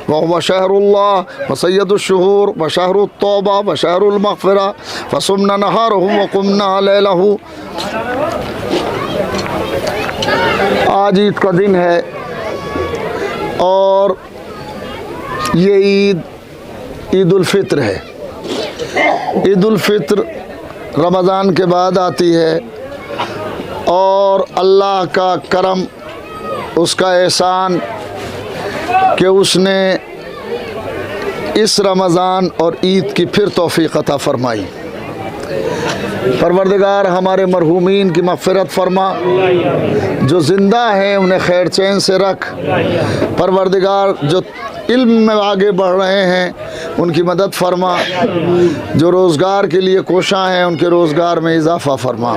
वहुव शहरुल्लाह व सय्यदुश्शुहूर व शहरुत्तौबा व शहरुल मग़फ़िरा फसुमना नहारहु व क़ुमना लैलहु। आज ईद का दिन है और ये ईद उल फ़ित्र है। ईद उल फ़ित्र रमज़ान के बाद आती है और अल्लाह का करम, उसका एहसान कि उसने इस रमज़ान और ईद की फिर तौफ़ीक़ अता फ़रमाई। परवरदिगार हमारे मरहूमीन की मग़फ़िरत फ़रमा, जो ज़िंदा हैं उन्हें खैर चैन से रख। परवरदिगार जो इल्म में आगे बढ़ रहे हैं उनकी मदद फ़रमा, जो रोज़गार के लिए कोशां हैं उनके रोज़गार में इजाफ़ा फ़रमा।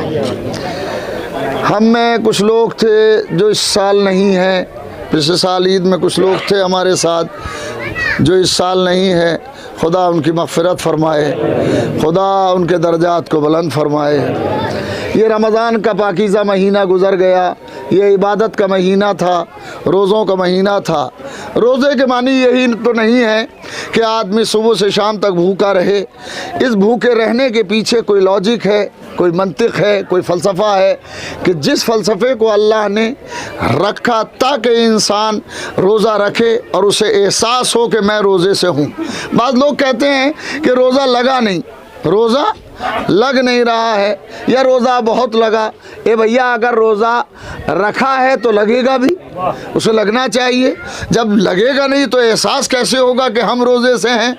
हम में कुछ लोग थे जो इस साल नहीं हैं, पिछले साल ईद में कुछ लोग थे हमारे साथ जो इस साल नहीं है। खुदा उनकी मग़फ़िरत फ़रमाए, खुदा उनके दर्जात को बुलंद फ़रमाए। ये रमज़ान का पाकीज़ा महीना गुज़र गया, ये इबादत का महीना था, रोज़ों का महीना था। रोज़े के मानी यही तो नहीं है कि आदमी सुबह से शाम तक भूखा रहे। इस भूखे रहने के पीछे कोई लॉजिक है, कोई मंतिक है, कोई फ़लसफ़ा है कि जिस फ़लसफ़े को अल्लाह ने रखा ताकि इंसान रोज़ा रखे और उसे एहसास हो कि मैं रोज़े से हूँ। बाद लोग कहते हैं कि रोज़ा लगा नहीं, रोज़ा लग नहीं रहा है या रोज़ा बहुत लगा। ए भैया, अगर रोज़ा रखा है तो लगेगा भी, उसे लगना चाहिए। जब लगेगा नहीं तो एहसास कैसे होगा कि हम रोज़े से हैं।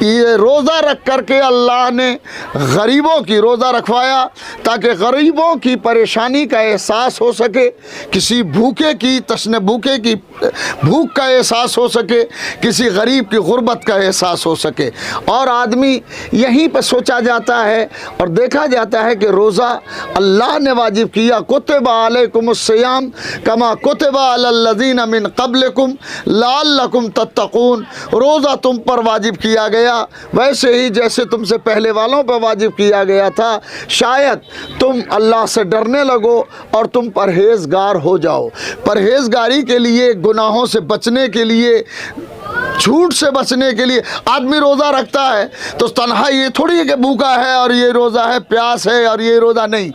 ये रोज़ा रख कर के अल्लाह ने गरीबों की रोज़ा रखवाया ताकि गरीबों की परेशानी का एहसास हो सके, किसी भूखे की तश्ने भूखे की भूख का एहसास हो सके, किसी गरीब की गुर्बत का एहसास हो सके। और आदमी यहीं पर सोचा जाता है और देखा जाता है कि रोज़ा अल्लाह ने वाजिब किया, कुतिबा अलैकुमुस्सियाम कमा कुतिबा अलल्लज़ीना मिन क़ब्लिकुम लअल्लकुम तत्तक़ून। रोज़ा तुम पर वाजिब किया गया वैसे ही जैसे तुमसे पहले वालों पर वाजिब किया गया था, शायद तुम अल्लाह से डरने लगो और तुम परहेज़गार हो जाओ। परहेज़गारी के लिए, गुनाहों से बचने के लिए, झूठ से बचने के लिए आदमी रोज़ा रखता है तो तन्हा ये थोड़ी है कि भूखा है और ये रोज़ा है, प्यास है और ये रोज़ा नहीं।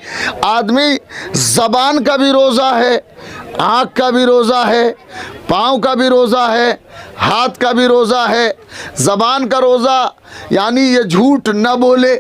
आदमी ज़बान का भी रोज़ा है, आँख का भी रोज़ा है, पाँव का भी रोज़ा है, हाथ का भी रोज़ा है। ज़बान का रोज़ा यानी ये झूठ न बोले,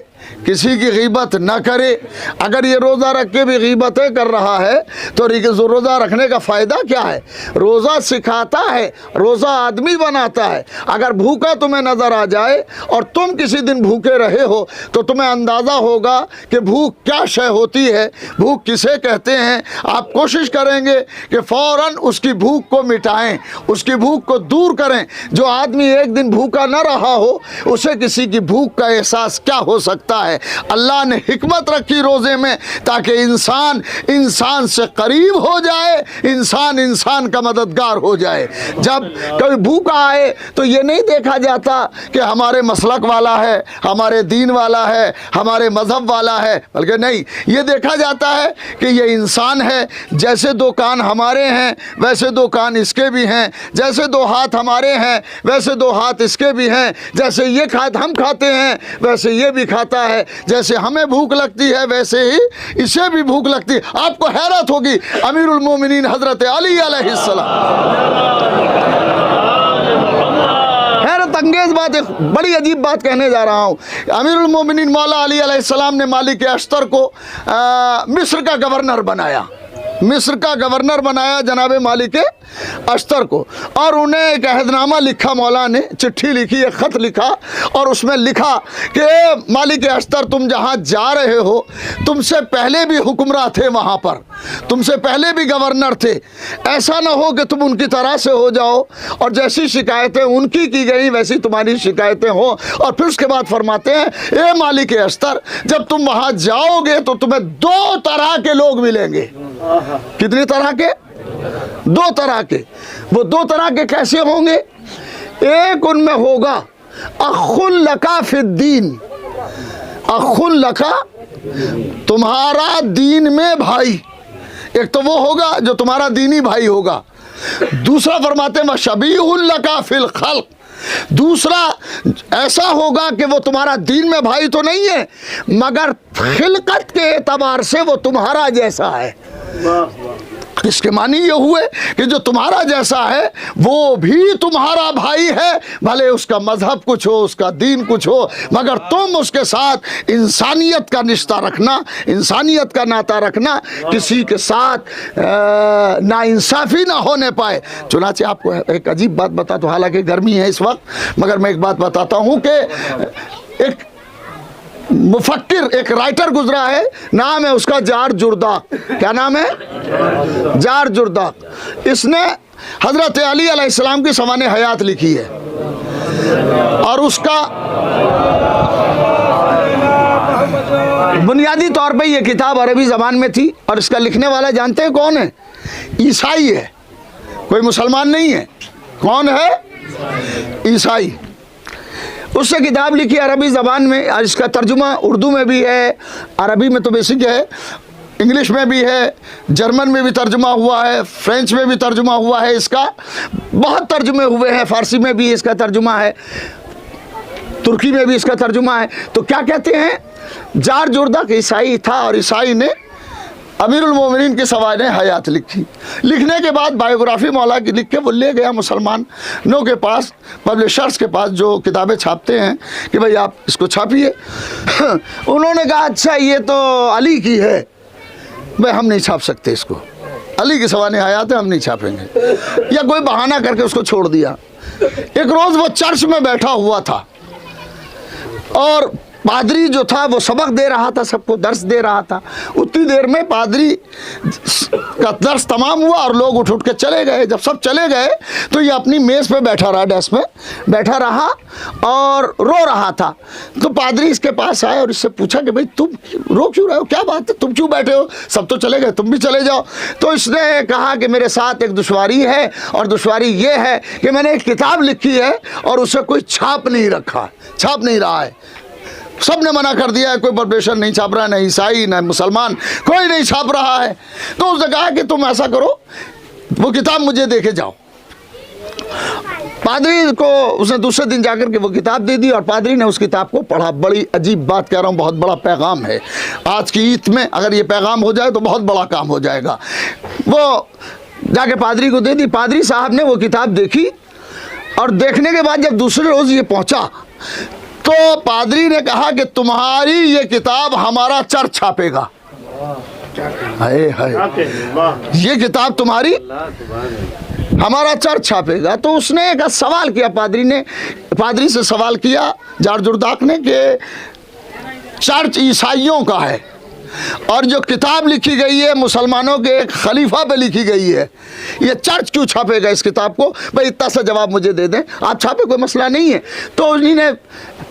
किसी की गीबत न करे। अगर ये रोज़ा रख के भी गीबतें कर रहा है तो रोज़ा रखने का फ़ायदा क्या है? रोज़ा सिखाता है, रोज़ा आदमी बनाता है। अगर भूखा तुम्हें नज़र आ जाए और तुम किसी दिन भूखे रहे हो तो तुम्हें अंदाज़ा होगा कि भूख क्या शय होती है, भूख किसे कहते हैं। आप कोशिश करेंगे कि फ़ौरन उसकी भूख को मिटाएं, उसकी भूख को दूर करें। जो आदमी एक दिन भूखा न रहा हो उसे किसी की भूख का एहसास क्या हो सकता है। अल्लाह ने हिकमत रखी रोज़े में ताकि इंसान इंसान से करीब हो जाए, इंसान इंसान का मददगार हो जाए। जब कभी भूखा आए तो ये नहीं देखा जाता कि हमारे मसलक वाला है, हमारे दीन वाला है, हमारे मज़हब वाला है, बल्कि नहीं, ये देखा जाता है कि ये इंसान है। जैसे दो कान हमारे हैं वैसे दो कान इसके भी हैं, जैसे दो हाथ हमारे हैं वैसे दो हाथ इसके भी हैं, जैसे ये हम खाते हैं वैसे ये भी खाता है, जैसे हमें भूख लगती है वैसे ही इसे भी भूख लगती है। आपको हैरत होगी, अमीरुल मोमिनीन हज़रत अली अलैहिस्सलाम, हैरत अंगेज़ बात, एक बड़ी अजीब बात कहने जा रहा हूँ। अमीरुल मोमिनीन मौला अली अलैहिस्सलाम ने मालिक अश्तर को मिस्र का गवर्नर बनाया, मिस्र का गवर्नर बनाया जनाब मालिक अश्तर को, और उन्हें एक अहदनामा लिखा, मौला ने चिट्ठी लिखी, एक ख़त लिखा और उसमें लिखा कि मालिक अश्तर तुम जहाँ जा रहे हो, तुमसे पहले भी हुक्मरान थे वहाँ पर, तुमसे पहले भी गवर्नर थे। ऐसा ना हो कि तुम उनकी तरह से हो जाओ और जैसी शिकायतें उनकी की गई वैसी तुम्हारी शिकायतें हो। और फिर उसके बाद फरमाते हैं, ए मालिक अश्तर, जब तुम वहाँ जाओगे तो तुम्हें दो तरह के लोग मिलेंगे। कितनी तरह के? दो तरह के। वो दो तरह के कैसे होंगे? एक उनमें होगा अखुल लका फिद्दीन, अखुल लका तुम्हारा दीन में भाई। एक तो वो होगा जो तुम्हारा दीनी भाई होगा, दूसरा फरमाते हैं वशबीहुल लका फिल खल्क, दूसरा ऐसा होगा कि वो तुम्हारा दीन में भाई तो नहीं है मगर खिलकत के एतबार से वो तुम्हारा जैसा है। इसके मानी ये हुए कि जो तुम्हारा जैसा है वो भी तुम्हारा भाई है, भले उसका मजहब कुछ हो, उसका दीन कुछ हो, मगर तुम उसके साथ इंसानियत का रिश्ता रखना, इंसानियत का नाता रखना, किसी के साथ नाइंसाफ़ी ना होने पाए। चुनांचे आपको एक अजीब बात बताता हूँ, हालांकि गर्मी है इस वक्त, मगर मैं एक बात बताता हूँ कि एक मुफक्किर, एक राइटर गुजरा है, नाम है उसका जार जुर्दाक। क्या नाम है? जार जुर्दाक। इसने हजरत अली अलैहिस्सलाम की सवाने हयात लिखी है और उसका बुनियादी तौर पे ये किताब अरबी ज़बान में थी और इसका लिखने वाला जानते हैं कौन है? ईसाई है, कोई मुसलमान नहीं है। कौन है? ईसाई। उससे किताब लिखी अरबी ज़बान में, और इसका तर्जुमा उर्दू में भी है, अरबी में तो बेसिक है, इंग्लिश में भी है, जर्मन में भी तर्जुमा हुआ है, फ्रेंच में भी तर्जुमा हुआ है, इसका बहुत तर्जुमे हुए हैं, फ़ारसी में भी इसका तर्जुमा है, तुर्की में भी इसका तर्जुमा है। तो क्या कहते हैं, जार जुर्दाक ईसाई था और ईसाई ने अमीरुल मोमिनीन की सवाने हयात लिखी। लिखने के बाद बायोग्राफी मौला की लिख के वो ले गया मुसलमानों के पास, पब्लिशर्स के पास जो किताबें छापते हैं कि भाई आप इसको छापिए। उन्होंने कहा अच्छा ये तो अली की है, भाई हम नहीं छाप सकते इसको, अली की सवाने हयात है, हम नहीं छापेंगे, या कोई बहाना करके उसको छोड़ दिया। एक रोज़ वो चर्च में बैठा हुआ था और पादरी जो था वो सबक दे रहा था, सबको दर्स दे रहा था। उतनी देर में पादरी का दर्स तमाम हुआ और लोग उठ के चले गए। जब सब चले गए तो ये अपनी मेज़ पे बैठा रहा, डेस्क में बैठा रहा और रो रहा था। तो पादरी इसके पास आए और इससे पूछा कि भाई तुम रो क्यों रहे हो, क्या बात है, तुम क्यों बैठे हो, सब तो चले गए, तुम भी चले जाओ। तो इसने कहा कि मेरे साथ एक दुश्वारी है और दुश्वारी ये है कि मैंने एक किताब लिखी है और उसे कोई छाप नहीं रखा, छाप नहीं रहा है, सब ने मना कर दिया है, कोई पब्लिशर नहीं छाप रहा है, न ईसाई न मुसलमान, कोई नहीं छाप रहा है। तो उसने कहा कि तुम ऐसा करो, वो किताब मुझे देके जाओ। पादरी को उसने दूसरे दिन जाकर के वो किताब दे दी और पादरी ने उस किताब को पढ़ा। बड़ी अजीब बात कह रहा हूँ, बहुत बड़ा पैगाम है आज की ईद में, अगर ये पैगाम हो जाए तो बहुत बड़ा काम हो जाएगा। वो जाके पादरी को दे दी, पादरी साहब ने वो किताब देखी और देखने के बाद जब दूसरे रोज़ ये पहुँचा तो पादरी ने कहा कि तुम्हारी ये किताब हमारा चर्च छापेगा। हाय हाय, ये किताब तुम्हारी हमारा चर्च छापेगा। तो उसने एक सवाल किया, पादरी से सवाल किया जार जुर्दाक ने कि चर्च ईसाइयों का है और जो किताब लिखी गई है मुसलमानों के एक खलीफा पे लिखी गई है, ये चर्च क्यों छापेगा इस किताब को? भाई इतना सा जवाब मुझे दे दें, आप छापे, कोई मसला नहीं है। तो उन्होंने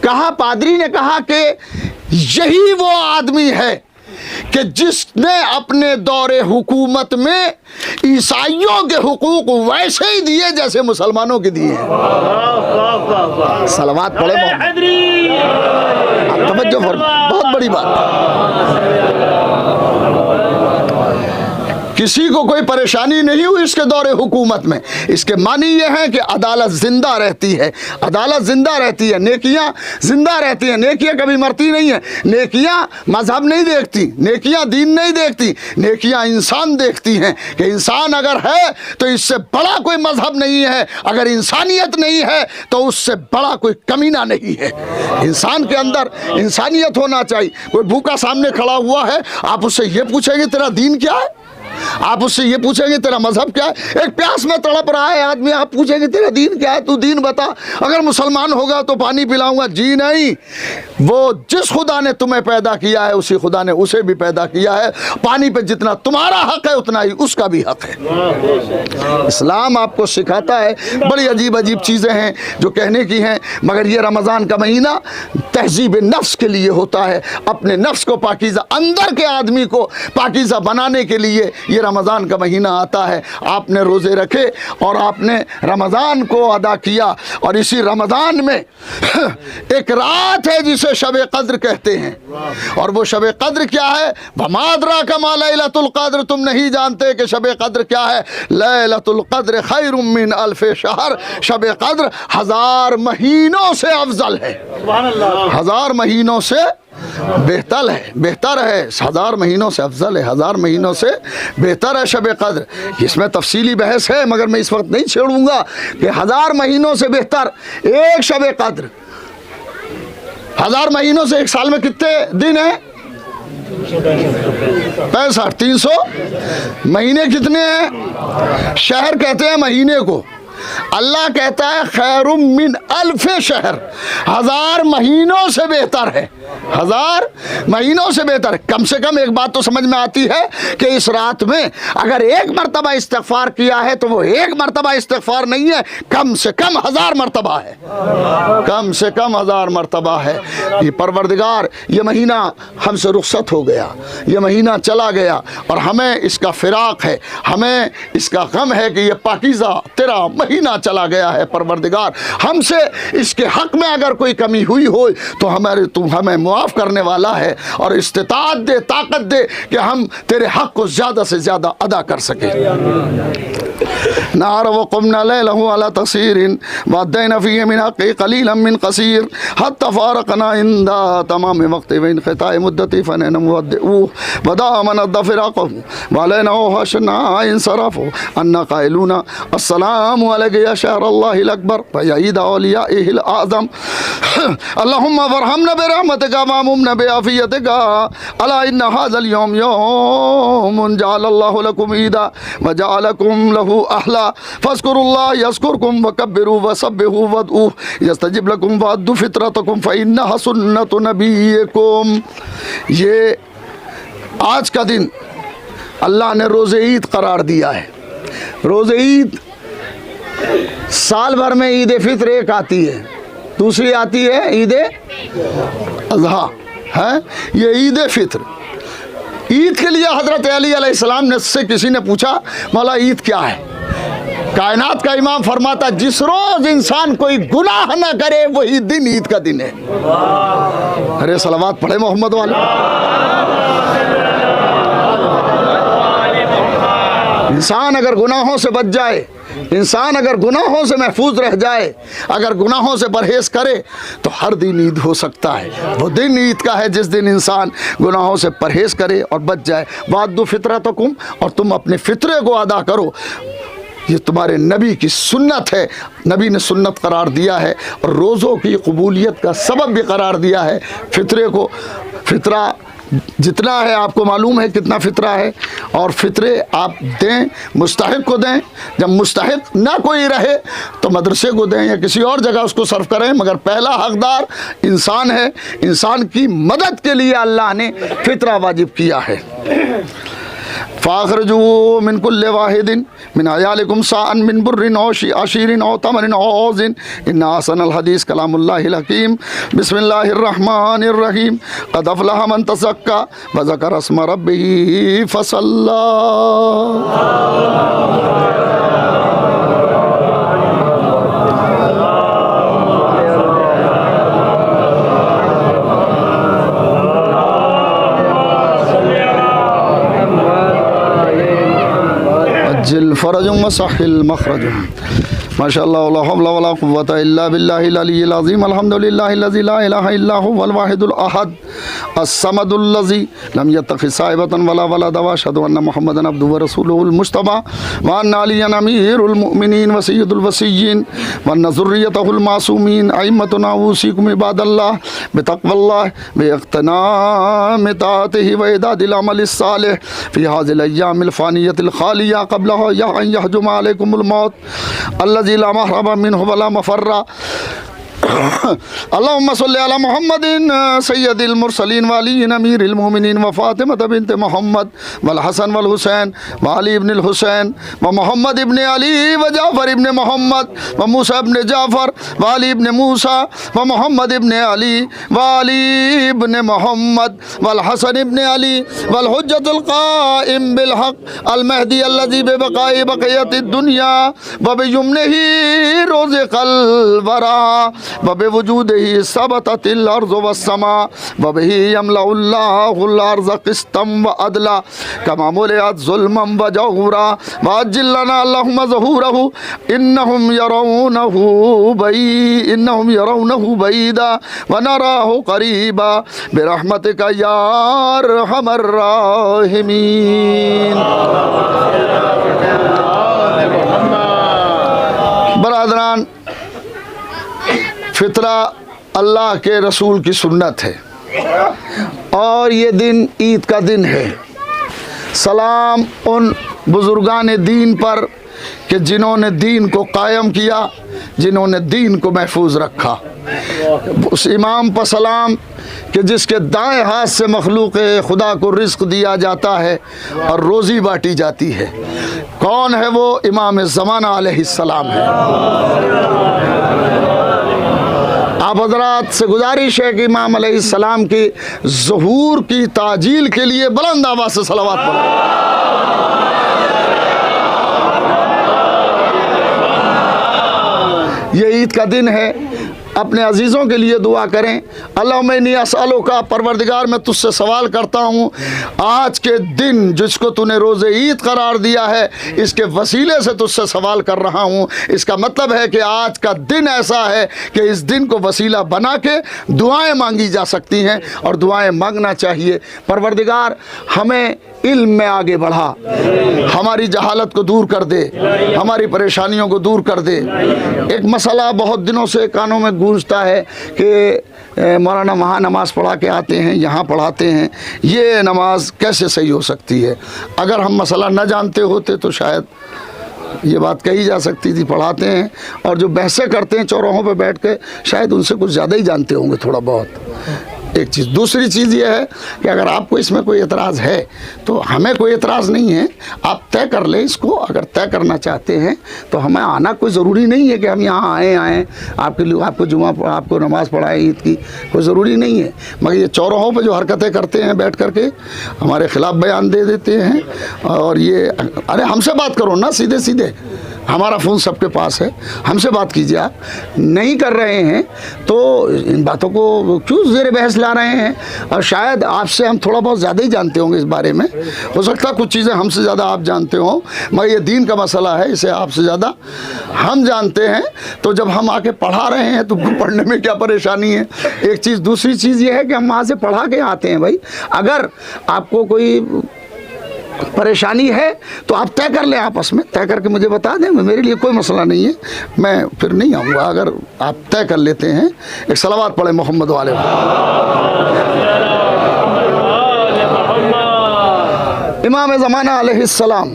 कहा, पादरी ने कहा कि यही वो आदमी है कि जिसने अपने दौरे हुकूमत में ईसाइयों के हुकूक वैसे ही दिए जैसे मुसलमानों के दिए हैं। सलावत पढ़े, आप तवज्जो फरमाएं, बहुत बड़ी बात। किसी को कोई परेशानी नहीं हुई इसके दौरे हुकूमत में। इसके मानी ये है कि अदालत जिंदा रहती है, अदालत जिंदा रहती है, नेकियां जिंदा रहती हैं, नेकियां कभी मरती नहीं है। नेकियां मजहब नहीं देखती, नेकियां दीन नहीं देखती, नेकियां इंसान देखती हैं कि इंसान अगर है तो इससे बड़ा कोई मजहब नहीं है, अगर इंसानियत नहीं है तो उससे बड़ा कोई कमीना नहीं है। इंसान के अंदर इंसानियत होना चाहिए। कोई भूखा सामने खड़ा हुआ है, आप उससे ये पूछेंगे तेरा दीन क्या है, आप उससे ये पूछेंगे तेरा मजहब क्या है। एक प्यास में तड़प रहा है आदमी, आप पूछेंगे तेरा दीन क्या है, तू दीन बता। अगर मुसलमान होगा तो पानी पिलाऊंगा, जी नहीं। वो जिस खुदा ने तुम्हें पैदा किया है उसी खुदा ने उसे भी पैदा किया है। पानी पे जितना तुम्हारा हक है उतना ही उसका भी हक है। इस्लाम आपको सिखाता है, बड़ी अजीब अजीब चीज़ें हैं जो कहने की हैं, मगर ये रमज़ान का महीना तहजीब नफ्स के लिए होता है। अपने नफ्स को पाकीज़ा, अंदर के आदमी को पाकीज़ा बनाने के लिए ये रमज़ान का महीना आता है, आपने रोज़े रखे और आपने रमज़ान को अदा किया। और इसी रमज़ान में एक रात है जिसे शब क़द्र कहते हैं, और वो शब क़द्र क्या है? वमादरा कमा लैलतुल क़द्र, तुम नहीं जानते कि शब क़द्र क्या है? लैलतुल क़द्र खैरुम मिन अल्फ़ शहर, शब क़द्र 1000 महीनों से अफजल है, 1000 महीनों से बेहतर है, बेहतर है, 1000 महीनों से अफजल है, 1000 महीनों से बेहतर है शब क़द्र। इसमें तफसीली बहस है मगर मैं इस वक्त नहीं छेड़ूंगा कि 1000 महीनों से बेहतर एक शब क़द्र। 1000 महीनों से एक साल में कितने दिन हैं? 65। 300 महीने कितने हैं? शहर कहते हैं महीने को, अल्लाह कहता है खैरुम मिन अल्फ शहर, 1000 महीनों से बेहतर है, 1000 महीनों से बेहतर है। कम से कम एक बात तो समझ में आती है कि इस रात में अगर एक मरतबा इस्तिग़फ़ार किया है तो वो एक मरतबा इस्तिग़फ़ार नहीं है, कम से कम 1000 मरतबा है, कम से कम 1000 मरतबा है। ये परवरदिगार, ये महीना हमसे रुख़सत हो गया, ये महीना चला गया और हमें इसका फ़िराक़ है, हमें इसका गम है कि ये पाकीज़ा तेरा महीना चला गया है। परवरदिगार, हमसे इसके हक़ में अगर कोई कमी हुई हो तो तू हमें मुआफ़ करने वाला है, और इस्तिताअत दे, ताकत दे कि हम तेरे हक़ को ज़्यादा से ज़्यादा अदा कर सकें। नार वक़ुमना लैलहु अला तक़सीरिन वअद्दैना फ़ीही मिन हक़्क़ि क़लीलन मिन क़सीर हत्ता फ़ारक़ना इंदा तमाम वक़्ति व इंक़िताइ मुद्दति फ़नहनु मुवद्दिऊह वदामन अद्दफ़िराक़हु वलैनहु हशना इंसरफ़ु अन्ना क़ाइलूना अस्सलामु अलैका या शहरल्लाहिल अकबर व या ईद औलियाइहिल आज़म अल्लाहुम्मा वरहमना बिरहमतिका वअमुमना बिआफ़ियतिका अला इन्ना हाज़ल यौम यौमुन जअलल्लाहु लकुम ईदा व जअलकुम लहु अहला फ़ज़्कुरुल्लाह यज़्कुरकुम वकब्बिरू वसब्बिहू वदऊह यस्तजिब लकुम वअद्दु फ़ित्रतकुम फ़इन्नहा सुन्नतु नबिय्यिकुम। ये आज का दिन अल्लाह ने रोज़े ईद करार दिया है। रोज़े ईद साल भर में ईद फ़ित्र एक आती है, दूसरी आती है ईद अज़हा है, ये ईद फ़ित्र। ईद के लिए हज़रत अली अलैहिस्सलाम ने से किसी ने पूछा, मौला ईद क्या है? कायनात का इमाम फरमाता, जिस रोज़ इंसान कोई गुनाह ना करे वही दिन ईद का दिन है। अरे सलावत पढ़े मोहम्मद वाले। इंसान अगर गुनाहों से बच जाए, इंसान अगर गुनाहों से महफूज रह जाए, अगर गुनाहों से परहेज़ करे तो हर दिन ईद हो सकता है। वो दिन ईद का है जिस दिन इंसान गुनाहों से परहेज़ करे और बच जाए। वाद्दु फ़ित्रतकुम, और तुम अपने फ़ितरे को अदा करो, ये तुम्हारे नबी की सुन्नत है। नबी ने सुन्नत करार दिया है और रोज़ों की कबूलियत का सबब भी करार दिया है। फ़ितरे को, फ़ितरा जितना है आपको मालूम है कितना फ़ितरा है, और फ़ितरे आप दें, मुस्तहिक़ को दें। जब मुस्तहिक़ ना कोई रहे तो मदरसे को दें या किसी और जगह उसको सर्व करें, मगर पहला हक़दार इंसान है। इंसान की मदद के लिए अल्लाह ने फ़ितरा वाजिब किया है। फ़ाख़रजू मिन कुल्लि वाहिदिन मिन अयालिकुम साअन मिन बुर्रिन औ अशीरिन औ तमरिन औ औज़िन इन्ना अहसनल हदीस कलामुल्लाहिल हकीम बिस्मिल्लाहिर रहमानिर रहीम क़द अफ़लह मन तज़क्का व ज़करा अस्म रब्बिही फ़सल्ला। जिल फ़रजुम व सहिल मखरजुम। माशाअल्लाह ला हौला वला कुव्वता इल्ला बिल्लाहिल अलिय्यिल अज़ीम। अल्हम्दुलिल्लाहिल्लज़ी ला इलाहा इल्ला हुवल वाहिदुल अहद अस्समदुल्लज़ी लम यत्तखिज़ साहिबतन वला वलदा व अशहदु अन्ना मुहम्मदन अब्दुहु व रसूलुहुल मुज्तबा व अन्ना अलिय्यन अमीरुल मुमिनीन व सय्यिदुल वसिय्यीन व अन्ना ज़ुर्रिय्यतहुल मासूमीन अइम्मतुना ऊसीकुम इबादल्लाह बितक़वल्लाह व इक़्तिनाम ताअतिही व इदादिल अमलिस सालिह फ़ी हाज़िल अय्यामिल फ़ानियतिल ख़ालिया क़ब्ला यहजुम अलैकुमुल मौत अल्लज़ी ला महरबा मिन्हु व ला मफ़र्रा अल्लाहुम्मा सल्लि अला मुहम्मदिन सय्यदिल मुरसलीन वाली अमीरिल मोमिनीन व फातिमा बिन्त मोहम्मद वल हसन वल हुसैन व अली इब्न हुसैन व मोहम्मद इब्न अली व जाफ़र इब्न मोहम्मद व मूसा इब्न जाफ़र व अली इब्न मूसा व मोहम्मद इब्न अली व अली इब्न मोहम्मद वल हसन इब्न अली वल हुज्जतुल क़ाइम बिल हक़ अल महदी अल्लज़ी बिबक़ाइ बक़ियतिद दुनिया व बियमनिही रुज़िक़ल वरा व बिवजूदिही सबततिल अर्ज़ु वस्समा व बिही यमलउल्लाहुल अर्ज़ क़िस्तम व अदला कमा मुलिअत ज़ुल्मम व जऊरा व अज्जिल लना अल्लाहुम्मा ज़हूरहु इन्नहुम यरौनहु बईदा व नराहु क़रीबा बिरहमतिका या अरहमर राहिमीन। बरादरान, फितरा अल्लाह के रसूल की सुन्नत है और ये दिन ईद का दिन है। सलाम उन बुज़ुर्गान दीन पर कि जिन्होंने दीन को कायम किया, जिन्होंने दीन को महफूज रखा। उस इमाम पर सलाम कि जिसके दाएं हाथ से मखलूक खुदा को रिज़्क़ दिया जाता है और रोज़ी बांटी जाती है। कौन है वो? इमाम ज़माना अलैहिस्सलाम है। आप हज़रात से गुजारिश है कि इमाम अलैहिस्सलाम की ज़हूर की ताजील के लिए बुलंद आवाज़ से सलावत पढ़ें। ये ईद का दिन है, अपने अजीज़ों के लिए दुआ करें। अल्लाहुम्मा इन्नी अस्अलुका, परवरदिगार मैं तुझसे सवाल करता हूँ, आज के दिन जिसको तूने रोज़े ईद करार दिया है, इसके वसीले से तुझसे सवाल कर रहा हूँ। इसका मतलब है कि आज का दिन ऐसा है कि इस दिन को वसीला बना के दुआएँ मांगी जा सकती हैं और दुआएँ मांगना चाहिए। परवरदिगार हमें इल्म में आगे बढ़ा, हमारी जहालत को दूर कर दे, हमारी परेशानियों को दूर कर दे। एक मसला बहुत दिनों से कानों में गूंजता है कि मौलाना वहाँ नमाज़ पढ़ा के आते हैं, यहाँ पढ़ाते हैं, ये नमाज कैसे सही हो सकती है? अगर हम मसला न जानते होते तो शायद ये बात कही जा सकती थी। पढ़ाते हैं और जो बहसें करते हैं चौराहों पे बैठ के, शायद उनसे कुछ ज़्यादा ही जानते होंगे थोड़ा बहुत। एक चीज़, दूसरी चीज़ ये है कि अगर आपको इसमें कोई एतराज़ है तो हमें कोई एतराज़ नहीं है, आप तय कर लें इसको। अगर तय करना चाहते हैं तो हमें आना कोई ज़रूरी नहीं है कि हम यहाँ आएँ आपके लिए, आपको जुमा, आपको नमाज़ पढ़ाएं ईद की, कोई ज़रूरी नहीं है। मगर ये चौराहों पे जो हरकतें करते हैं बैठ करके, हमारे ख़िलाफ़ बयान दे देते हैं और ये, अरे हमसे बात करो ना सीधे सीधे, हमारा फ़ोन सबके पास है, हमसे बात कीजिए। आप नहीं कर रहे हैं तो इन बातों को क्यों ज़ेर बहस ला रहे हैं? और शायद आपसे हम थोड़ा बहुत ज़्यादा ही जानते होंगे इस बारे में, हो सकता है कुछ चीज़ें हमसे ज़्यादा आप जानते हो, मगर ये दीन का मसला है, इसे आपसे ज़्यादा हम जानते हैं। तो जब हम आके पढ़ा रहे हैं तो पढ़ने में क्या परेशानी है? एक चीज़, दूसरी चीज़ ये है कि हम वहाँ से पढ़ा के आते हैं। भाई अगर आपको कोई परेशानी है तो आप तय कर लें, आपस में तय करके मुझे बता दें, मेरे लिए कोई मसला नहीं है, मैं फिर नहीं आऊँगा। अगर आप तय कर लेते हैं, एक सलावत पढ़े मोहम्मद वाले। इमाम ज़माना अलैहिस्सलाम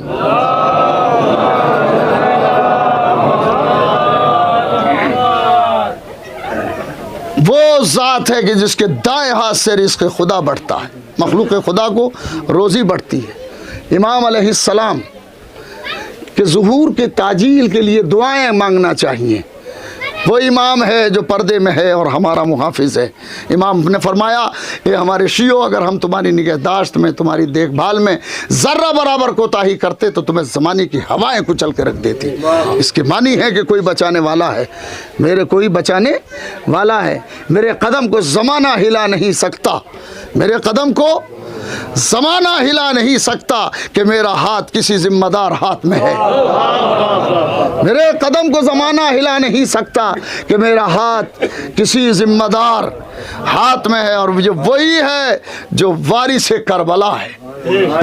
वो ज़ात है कि जिसके दाएं हाथ से रिज़्क़ खुदा बढ़ता है, मखलूक खुदा को रोज़ी बढ़ती है। इमाम अलैहिस्सलाम के ज़ुहूर के ताजील के लिए दुआएं मांगना चाहिए। वो इमाम है जो पर्दे में है और हमारा मुहाफिज़ है। इमाम ने फरमाया, ये हमारे शियो, अगर हम तुम्हारी निगहदाश्त में, तुम्हारी देखभाल में ज़र्रा बराबर कोताही करते तो तुम्हें ज़माने की हवाएं कुचल के रख देती। इसके मानी है कि कोई बचाने वाला है, मेरे कोई बचाने वाला है, मेरे कदम को ज़माना हिला नहीं सकता, मेरे कदम को ज़माना हिला नहीं सकता कि मेरा हाथ किसी ज़िम्मेदार हाथ में है। मेरे कदम को ज़माना हिला नहीं सकता कि मेरा हाथ किसी ज़िम्मेदार हाथ में है। और ये वही है जो वारिस करबला है,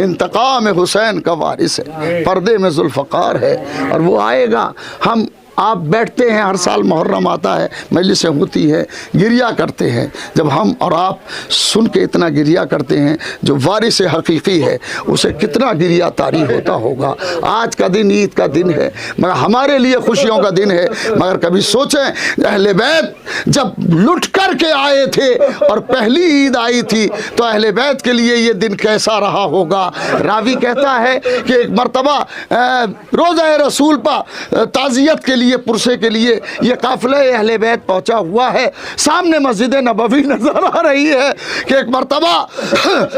इंतकाम हुसैन का वारिस है, पर्दे में जुल्फ़कार है और वो आएगा। हम आप बैठते हैं, हर साल मुहर्रम आता है, मजलिसें होती है, गिरिया करते हैं। जब हम और आप सुन के इतना गिरिया करते हैं, जो वारिस हकीकी है उसे कितना गिरिया तारी होता होगा। आज का दिन ईद का दिन है, मगर हमारे लिए खुशियों का दिन है। मगर कभी सोचें, अहले बैत जब लुट कर के आए थे और पहली ईद आई थी, तो अहले बैत के लिए ये दिन कैसा रहा होगा। रावी कहता है कि एक मरतबा रोज़ा रसूल पर ताज़ियत के लिए, पुरसे के लिए ये काफ़िला अहले बैत पहुंचा हुआ है। सामने मस्जिद नबवी नजर आ रही है कि एक मरतबा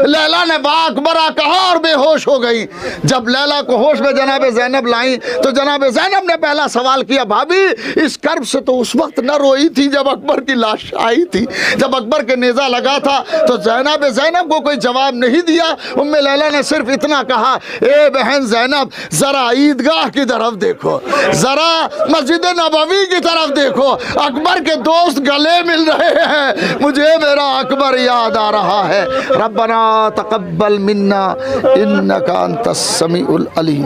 लैला ने बा अकबरा कहा और बेहोश हो गई। जब लैला को होश में जनाब ज़ैनब लाई तो जनाब ज़ैनब ने पहला सवाल किया, भाभी इस कर्ब से तो उस वक्त न रोई थी जब अकबर की लाश आई थी, जब अकबर के नेज़ा लगा था। तो जनाब ज़ैनब को कोई जवाब नहीं दिया। उम्मे लैला ने सिर्फ इतना कहा, ए बहन ज़ैनब ज़रा ईदगाह की तरफ देखो, ज़रा मस्जिद नबवी की तरफ देखो, अकबर के दोस्त गले मिल रहे हैं, मुझे मेरा अकबर याद आ रहा है। रब्बना तक़ब्बल मिन्ना इन्नका अंतस समीउल अलीम।